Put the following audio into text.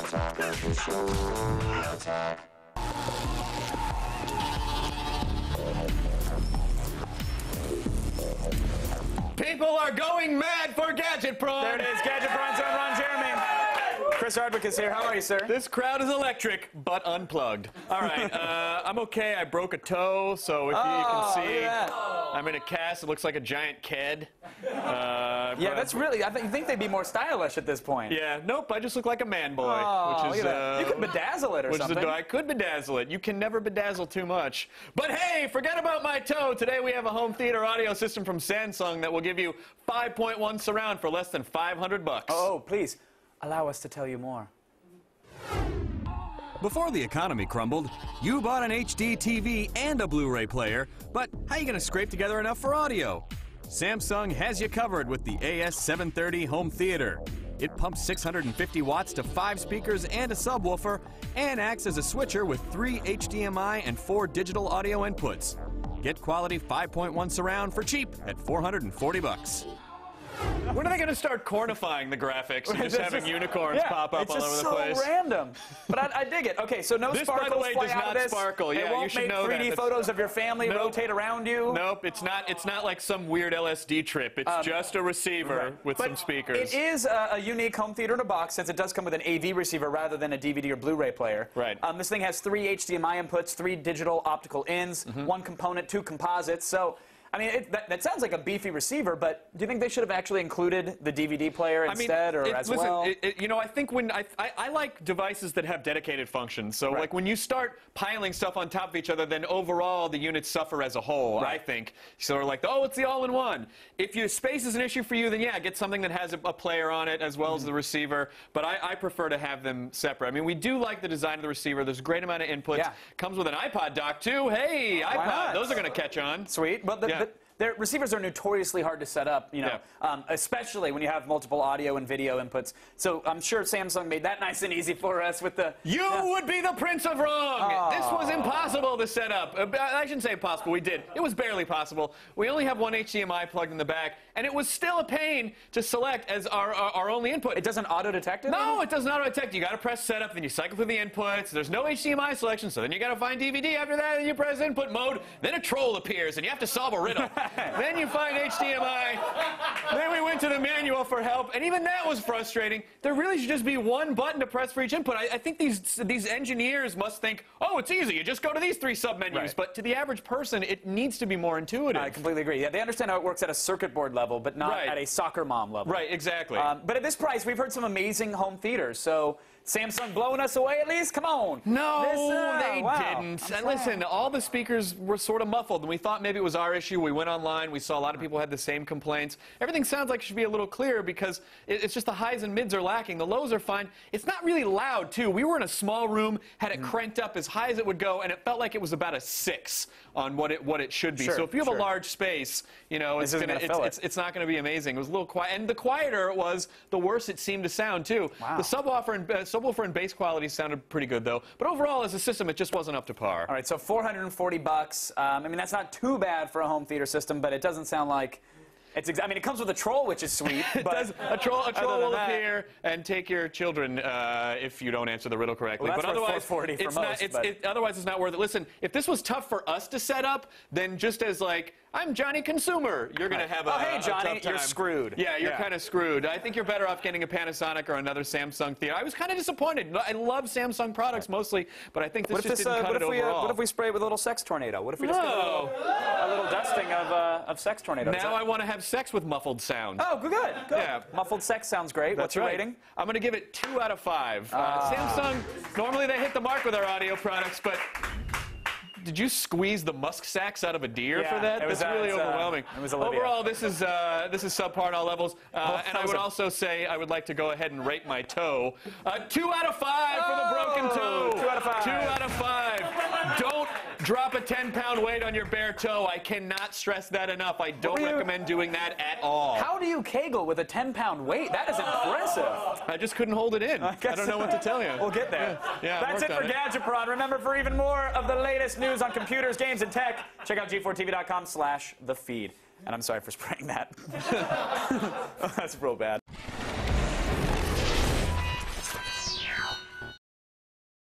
People are going mad for Gadget Prawn. There it is, Gadget Prawn's own Ron Jeremy. Chris Hardwick is here. How are you, sir? This crowd is electric, but unplugged. All right, I'm okay. I broke a toe, so if you can see, I'm in a cast. It looks like a giant ked. Yeah, that's really, I think they'd be more stylish at this point. Yeah, nope, I just look like a man boy. Which is, you could bedazzle it or something. I could bedazzle it. You can never bedazzle too much. But hey, forget about my toe. Today we have a home theater audio system from Samsung that will give you 5.1 surround for less than $500. Oh, please, allow us to tell you more. Before the economy crumbled, you bought an HD TV and a Blu-ray player, but how are you going to scrape together enough for audio? Samsung has you covered with the AS730 home theater. It pumps 650 watts to 5 speakers and a subwoofer and acts as a switcher with 3 HDMI and 4 digital audio inputs. Get quality 5.1 surround for cheap at $440. When are they going to start cornifying the graphics and just having unicorns pop up all over the place? It's just so random. But I dig it. Okay, so no this, sparkles by the way, fly does out not of this. sparkle. Yeah, it won't you should make know 3D that. photos of your family rotate around you. Nope, it's not like some weird LSD trip. It's just a receiver with some speakers. It is a unique home theater in a box since it does come with an AV receiver rather than a DVD or Blu-ray player. Right. This thing has 3 HDMI inputs, 3 digital optical ins, 1 component, 2 composites. So, I mean, that sounds like a beefy receiver, but do you think they should have actually included the DVD player instead, well? You know, I think when I like devices that have dedicated functions. So, like when you start piling stuff on top of each other, then overall the units suffer as a whole. I think so. Like, oh, it's the all-in-one. If your space is an issue for you, then yeah, get something that has a player on it as well as the receiver. But I prefer to have them separate. I mean, we do like the design of the receiver. There's a great amount of inputs. Yeah. Comes with an iPod dock too. Hey, iPod, those are going to catch on. Sweet. Well, their receivers are notoriously hard to set up, you know, especially when you have multiple audio and video inputs. So I'm sure Samsung made that nice and easy for us with the... You would be the prince of wrong! This was impossible to set up. I shouldn't say impossible, we did. It was barely possible. We only have 1 HDMI plugged in the back, and it was still a pain to select as our only input. It doesn't auto-detect it? No, it doesn't auto-detect. You got to press setup, then you cycle through the inputs. There's no HDMI selection, so then you got to find DVD after that, and you press input mode. Then a troll appears, and you have to solve a riddle. Then you find HDMI. Then we went to the manual for help, and even that was frustrating. There really should just be one button to press for each input. I think these engineers must think, oh, it's easy. You just go to these 3 submenus. Right. But to the average person, it needs to be more intuitive. I completely agree. Yeah, they understand how it works at a circuit board level, but not at a soccer mom level. Right, exactly. But at this price, we've heard some amazing home theaters. So Samsung blowing us away at least? Come on. No, they didn't. And listen, all the speakers were sort of muffled, and we thought maybe it was our issue. We went online. We saw a lot of people had the same complaints. Everything sounds like it should be a little clearer because it's just the highs and mids are lacking. The lows are fine. It's not really loud, too. We were in a small room, had it cranked up as high as it would go, and it felt like it was about a 6 on what it should be. So if you have a large space, you know, it's not going to be amazing. It was a little quiet. And the quieter it was, the worse it seemed to sound, too. Wow. The subwoofer and bass quality sounded pretty good, though. But overall, as a system, it just wasn't up to par. All right, so $440. I mean, that's not too bad for a home theater system, but it doesn't sound like... I mean, it comes with a troll, which is sweet. But a troll will appear and take your children if you don't answer the riddle correctly. Well, but otherwise, otherwise, it's not worth it. Listen, if this was tough for us to set up, then just as like I'm Johnny Consumer, you're going to have hey, Johnny, a tough time. you're screwed. Yeah, you're kind of screwed. I think you're better off getting a Panasonic or another Samsung theater. I was kind of disappointed. I love Samsung products mostly, but I think this just didn't cut it overall. What if we spray it with a little sex tornado? What if we just get a little dusting of sex tornado? Now I want to have sex with muffled sound. Oh, good. Yeah. Muffled sex sounds great. What's your rating? I'm going to give it 2 out of 5. Samsung, normally they hit the mark with our audio products, but... Did you squeeze the musk sacs out of a deer for that? That's really overwhelming. Overall, this is subpar on all levels. And I would also say I would like to go ahead and rate my toe. 2 out of 5 for the broken toe. 2 out of 5. 2 out of 5. Don't drop a 10-pound weight on your bare toe. I cannot stress that enough. I don't recommend doing that at all. How do you kegel with a 10-pound weight? That is impressive. I just couldn't hold it in. I don't know what to tell you. We'll get there. Yeah, that's it for Gadget Prawn. Remember, for even more of the latest news on computers, games, and tech, check out g4tv.com/thefeed. And I'm sorry for spraying that. That's real bad.